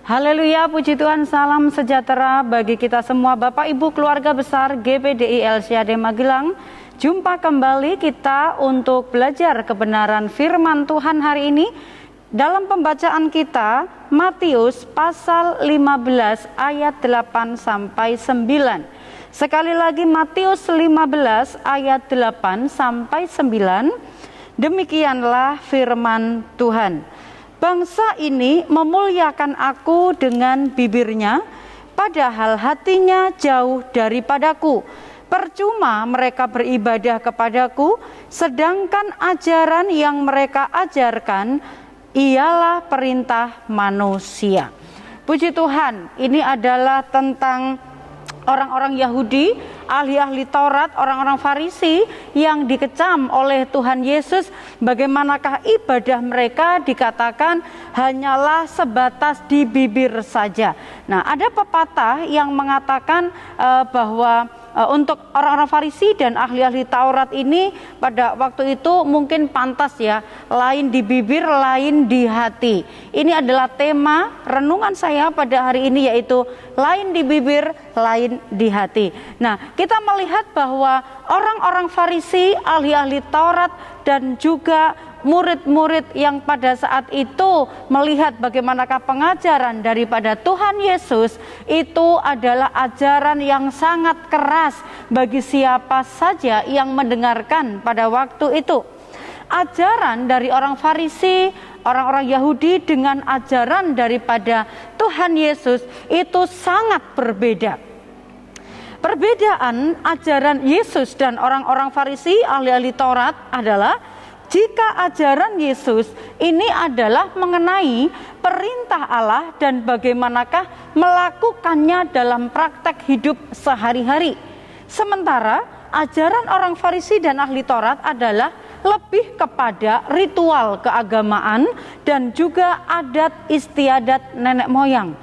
Haleluya, puji Tuhan, salam sejahtera bagi kita semua. Bapak Ibu keluarga besar GPDI LCAD Magelang, jumpa kembali kita untuk belajar kebenaran firman Tuhan hari ini. Dalam pembacaan kita, Matius pasal 15 ayat 8 sampai 9. Sekali lagi Matius 15 ayat 8 sampai 9. Demikianlah firman Tuhan. Bangsa ini memuliakan aku dengan bibirnya, padahal hatinya jauh daripadaku. Percuma mereka beribadah kepadaku, sedangkan ajaran yang mereka ajarkan ialah perintah manusia. Puji Tuhan, ini adalah tentang orang-orang Yahudi, ahli-ahli Taurat, orang-orang Farisi yang dikecam oleh Tuhan Yesus. Bagaimanakah ibadah mereka dikatakan hanyalah sebatas di bibir saja. Nah, ada pepatah yang mengatakan bahwa untuk orang-orang Farisi dan ahli-ahli Taurat ini pada waktu itu mungkin pantas ya, lain di bibir, lain di hati. Ini adalah tema renungan saya pada hari ini, yaitu lain di bibir, lain di hati. Nah, kita melihat bahwa orang-orang Farisi, ahli-ahli Taurat dan juga murid-murid yang pada saat itu melihat bagaimanakah pengajaran daripada Tuhan Yesus, itu adalah ajaran yang sangat keras bagi siapa saja yang mendengarkan pada waktu itu. Ajaran dari orang Farisi, orang-orang Yahudi dengan ajaran daripada Tuhan Yesus itu sangat berbeda. Perbedaan ajaran Yesus dan orang-orang Farisi, ahli-ahli Taurat adalah jika ajaran Yesus ini adalah mengenai perintah Allah dan bagaimanakah melakukannya dalam praktek hidup sehari-hari. Sementara ajaran orang Farisi dan ahli Taurat adalah lebih kepada ritual keagamaan dan juga adat istiadat nenek moyang.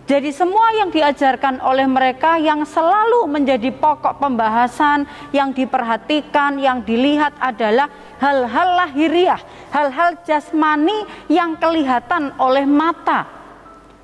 Jadi semua yang diajarkan oleh mereka yang selalu menjadi pokok pembahasan, yang diperhatikan, yang dilihat adalah hal-hal lahiriah, hal-hal jasmani yang kelihatan oleh mata.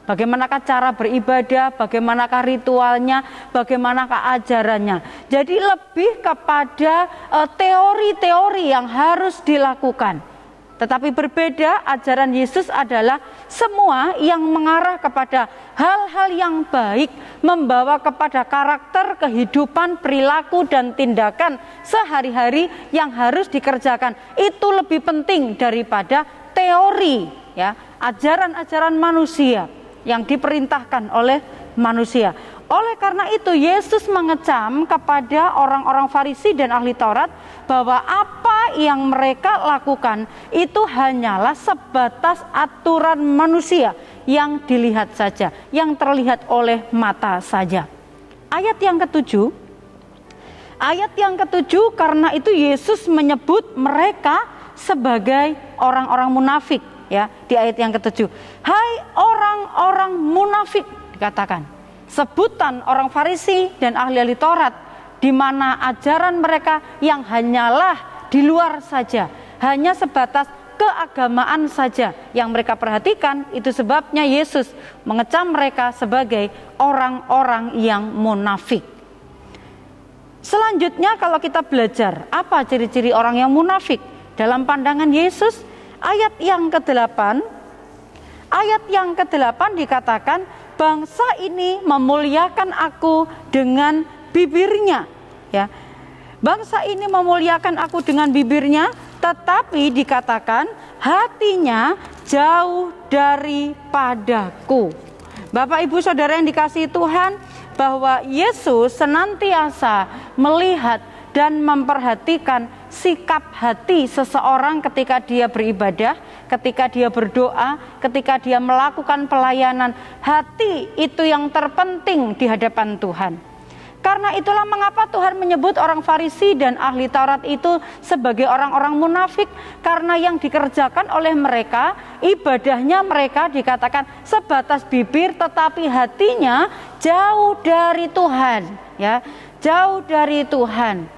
Bagaimanakah cara beribadah, bagaimanakah ritualnya, bagaimanakah ajarannya. Jadi lebih kepada teori-teori yang harus dilakukan. Tetapi berbeda, ajaran Yesus adalah semua yang mengarah kepada hal-hal yang baik, membawa kepada karakter, kehidupan, perilaku, dan tindakan sehari-hari yang harus dikerjakan. Itu lebih penting daripada teori, ya, ajaran-ajaran manusia yang diperintahkan oleh manusia. Oleh karena itu Yesus mengecam kepada orang-orang Farisi dan ahli Taurat bahwa apa yang mereka lakukan itu hanyalah sebatas aturan manusia yang dilihat saja, yang terlihat oleh mata saja. Ayat yang ketujuh, karena itu Yesus menyebut mereka sebagai orang-orang munafik, ya, di ayat yang ketujuh. Hai orang-orang munafik, dikatakan. Sebutan orang Farisi dan ahli-ahli Taurat, di mana ajaran mereka yang hanyalah di luar saja, hanya sebatas keagamaan saja yang mereka perhatikan. Itu sebabnya Yesus mengecam mereka sebagai orang-orang yang munafik. Selanjutnya kalau kita belajar apa ciri-ciri orang yang munafik dalam pandangan Yesus, ayat yang ke-8 dikatakan, bangsa ini memuliakan aku dengan bibirnya, ya. Bangsa ini memuliakan aku dengan bibirnya, tetapi dikatakan hatinya jauh daripadaku. Bapak Ibu Saudara yang dikasihi Tuhan, bahwa Yesus senantiasa melihat dan memperhatikan sikap hati seseorang ketika dia beribadah, ketika dia berdoa, ketika dia melakukan pelayanan. Hati itu yang terpenting di hadapan Tuhan. Karena itulah mengapa Tuhan menyebut orang Farisi dan ahli Taurat itu sebagai orang-orang munafik. Karena yang dikerjakan oleh mereka, ibadahnya mereka dikatakan sebatas bibir, tetapi hatinya jauh dari Tuhan, ya, jauh dari Tuhan.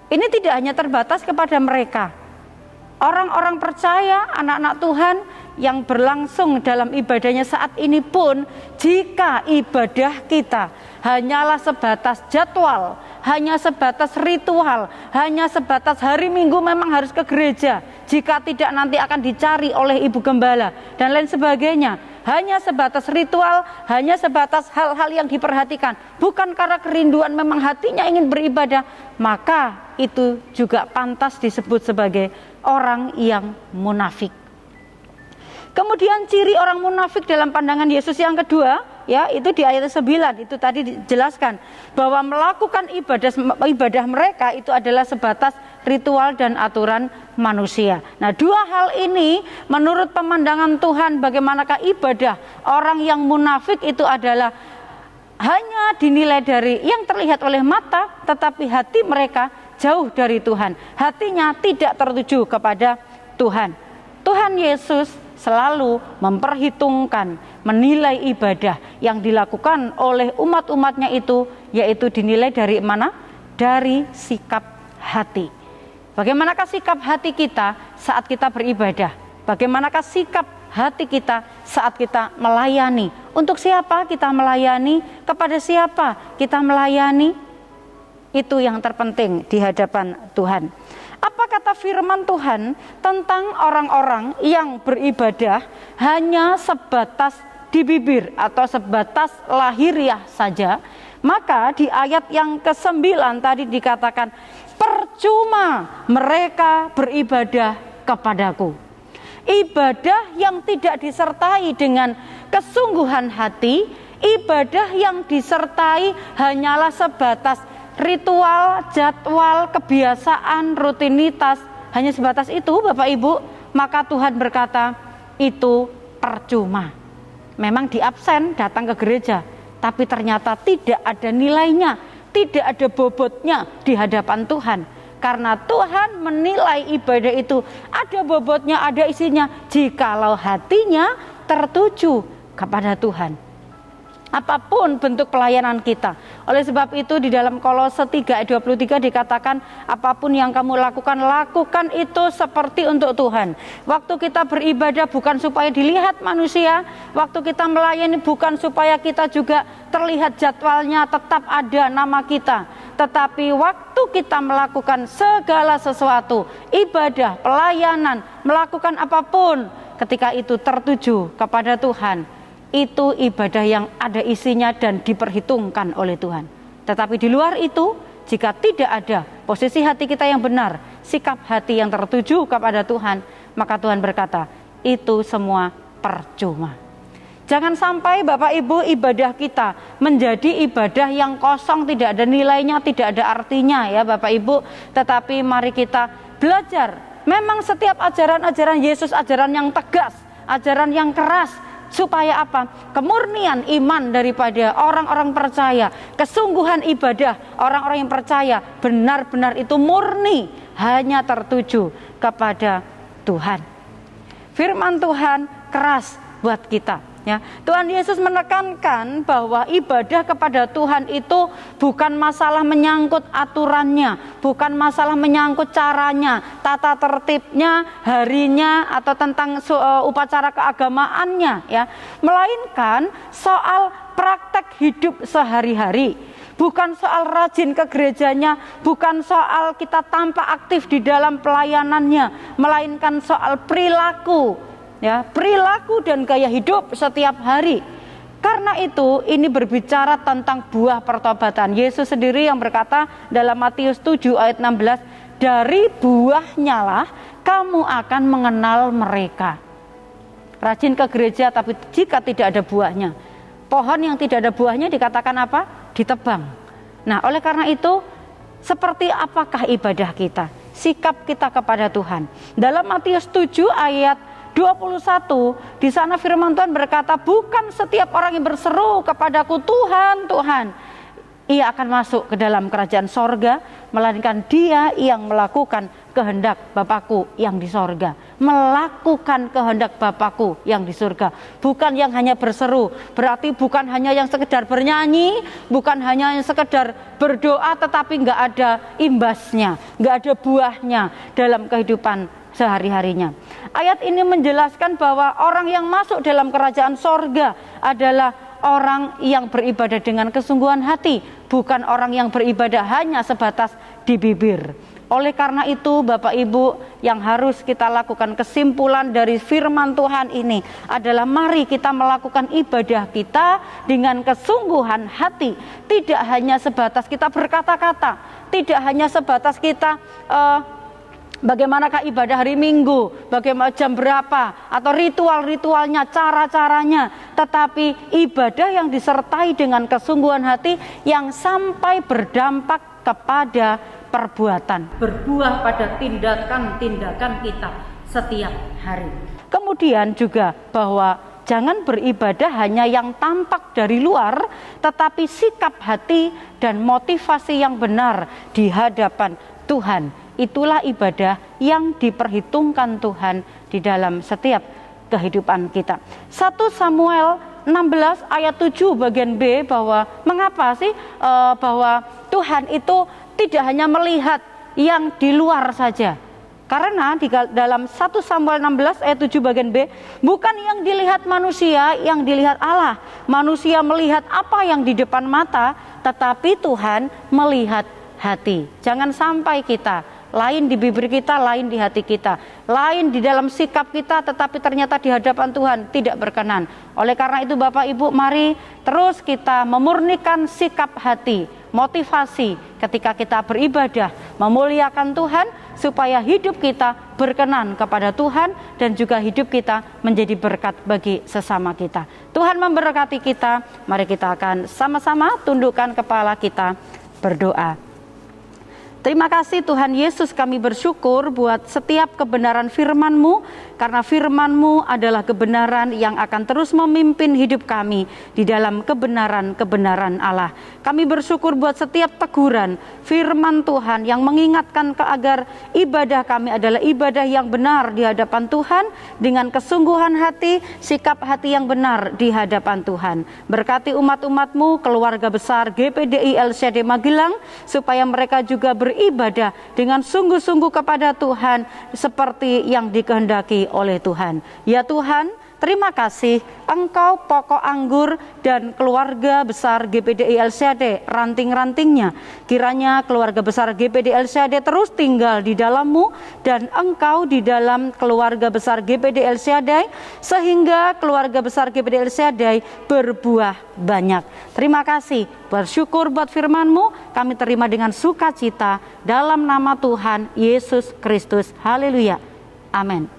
Ini tidak hanya terbatas kepada mereka, Orang-orang percaya, anak-anak Tuhan yang berlangsung dalam ibadahnya saat ini pun, jika ibadah kita hanyalah sebatas jadwal, hanya sebatas ritual, hanya sebatas hari Minggu memang harus ke gereja, jika tidak nanti akan dicari oleh ibu gembala dan lain sebagainya, hanya sebatas ritual, hanya sebatas hal-hal yang diperhatikan, bukan karena kerinduan memang hatinya ingin beribadah, maka itu juga pantas disebut sebagai orang yang munafik. Kemudian ciri orang munafik dalam pandangan Yesus yang kedua, ya, itu di ayat 9, itu tadi dijelaskan bahwa melakukan ibadah mereka itu adalah sebatas ritual dan aturan manusia. Nah, dua hal ini menurut pemandangan Tuhan bagaimanakah ibadah orang yang munafik itu adalah hanya dinilai dari yang terlihat oleh mata, tetapi hati mereka jauh dari Tuhan. Hatinya tidak tertuju kepada Tuhan. Tuhan Yesus selalu memperhitungkan, menilai ibadah yang dilakukan oleh umat-umatnya itu, yaitu dinilai dari mana? Dari sikap hati. Bagaimanakah sikap hati kita saat kita beribadah? Bagaimanakah sikap hati kita saat kita melayani? Untuk siapa kita melayani? Kepada siapa kita melayani? Itu yang terpenting di hadapan Tuhan. Apa kata firman Tuhan tentang orang-orang yang beribadah hanya sebatas di bibir atau sebatas lahiriah saja? Maka di ayat yang ke-9 tadi dikatakan, percuma mereka beribadah kepadaku. Ibadah yang tidak disertai dengan kesungguhan hati, ibadah yang disertai hanyalah sebatas ritual, jadwal, kebiasaan, rutinitas, hanya sebatas itu Bapak Ibu, maka Tuhan berkata itu percuma. Memang di absen datang ke gereja, tapi ternyata tidak ada nilainya, tidak ada bobotnya di hadapan Tuhan. Karena Tuhan menilai ibadah itu ada bobotnya, ada isinya, jikalau hatinya tertuju kepada Tuhan. Apapun bentuk pelayanan kita. Oleh sebab itu di dalam Kolose 3 ayat 23 dikatakan, apapun yang kamu lakukan, lakukan itu seperti untuk Tuhan. Waktu kita beribadah bukan supaya dilihat manusia, waktu kita melayani bukan supaya kita juga terlihat jadwalnya tetap ada nama kita, tetapi waktu kita melakukan segala sesuatu, ibadah, pelayanan, melakukan apapun, ketika itu tertuju kepada Tuhan, itu ibadah yang ada isinya dan diperhitungkan oleh Tuhan. Tetapi di luar itu, jika tidak ada posisi hati kita yang benar, sikap hati yang tertuju kepada Tuhan, maka Tuhan berkata, itu semua percuma. Jangan sampai Bapak Ibu ibadah kita menjadi ibadah yang kosong, tidak ada nilainya, tidak ada artinya ya Bapak Ibu. Tetapi mari kita belajar. Memang setiap ajaran-ajaran Yesus, ajaran yang tegas, ajaran yang keras, supaya apa? Kemurnian iman daripada orang-orang percaya, kesungguhan ibadah orang-orang yang percaya benar-benar itu murni, hanya tertuju kepada Tuhan. Firman Tuhan keras buat kita. Ya, Tuhan Yesus menekankan bahwa ibadah kepada Tuhan itu bukan masalah menyangkut aturannya, bukan masalah menyangkut caranya, tata tertibnya, harinya, atau tentang upacara keagamaannya, ya, melainkan soal praktek hidup sehari-hari. Bukan soal rajin ke gerejanya, bukan soal kita tampak aktif di dalam pelayanannya, melainkan soal perilaku. Ya, perilaku dan gaya hidup setiap hari. Karena itu ini berbicara tentang buah pertobatan. Yesus sendiri yang berkata dalam Matius 7 ayat 16, dari buahnya lah kamu akan mengenal mereka. Rajin ke gereja tapi jika tidak ada buahnya, pohon yang tidak ada buahnya dikatakan apa? Ditebang. Nah, oleh karena itu, seperti apakah ibadah kita? Sikap kita kepada Tuhan. Dalam Matius 7 ayat 21, di sana firman Tuhan berkata, bukan setiap orang yang berseru kepadaku Tuhan, Tuhan, ia akan masuk ke dalam kerajaan sorga, melainkan dia yang melakukan kehendak Bapakku yang di sorga. Melakukan kehendak Bapakku yang di surga. Bukan yang hanya berseru, berarti bukan hanya yang sekedar bernyanyi, bukan hanya yang sekedar berdoa, tetapi nggak ada imbasnya, nggak ada buahnya dalam kehidupan sehari-harinya. Ayat ini menjelaskan bahwa orang yang masuk dalam kerajaan sorga adalah orang yang beribadah dengan kesungguhan hati, bukan orang yang beribadah hanya sebatas di bibir. Oleh karena itu Bapak Ibu, yang harus kita lakukan, kesimpulan dari firman Tuhan ini adalah mari kita melakukan ibadah kita dengan kesungguhan hati. Tidak hanya sebatas kita berkata-kata, tidak hanya sebatas kita bagaimanakah ibadah hari Minggu, bagaimana jam berapa, atau ritual-ritualnya, cara-caranya, tetapi ibadah yang disertai dengan kesungguhan hati yang sampai berdampak kepada perbuatan, berbuah pada tindakan-tindakan kita setiap hari. Kemudian juga bahwa jangan beribadah hanya yang tampak dari luar, tetapi sikap hati dan motivasi yang benar di hadapan Tuhan. Itulah ibadah yang diperhitungkan Tuhan di dalam setiap kehidupan kita. 1 Samuel 16 ayat 7 bagian B, bahwa mengapa sih bahwa Tuhan itu tidak hanya melihat yang di luar saja. Karena di dalam 1 Samuel 16 ayat 7 bagian B, bukan yang dilihat manusia, yang dilihat Allah. Manusia melihat apa yang di depan mata, tetapi Tuhan melihat hati. Jangan sampai kita lain di bibir kita, lain di hati kita, lain di dalam sikap kita, tetapi ternyata di hadapan Tuhan tidak berkenan. Oleh karena itu Bapak Ibu, mari terus kita memurnikan sikap hati, motivasi ketika kita beribadah, memuliakan Tuhan, supaya hidup kita berkenan kepada Tuhan dan juga hidup kita menjadi berkat bagi sesama kita. Tuhan memberkati kita. Mari kita akan sama-sama tundukkan kepala kita, berdoa. Terima kasih Tuhan Yesus, kami bersyukur buat setiap kebenaran firman-Mu, karena firman-Mu adalah kebenaran yang akan terus memimpin hidup kami di dalam kebenaran-kebenaran Allah. Kami bersyukur buat setiap teguran firman Tuhan yang mengingatkan agar ibadah kami adalah ibadah yang benar di hadapan Tuhan, dengan kesungguhan hati, sikap hati yang benar di hadapan Tuhan. Berkati umat-umat-Mu, keluarga besar GPDI LCD Magelang, supaya mereka juga beribadah dengan sungguh-sungguh kepada Tuhan seperti yang dikehendaki oleh Tuhan. Ya Tuhan, terima kasih Engkau pokok anggur dan keluarga besar GPDI LCD, ranting-rantingnya. Kiranya keluarga besar GPDI LCD terus tinggal di dalam-Mu dan Engkau di dalam keluarga besar GPDI LCD, sehingga keluarga besar GPDI LCD berbuah banyak. Terima kasih, bersyukur buat firman-Mu, kami terima dengan sukacita dalam nama Tuhan Yesus Kristus. Haleluya. Amin.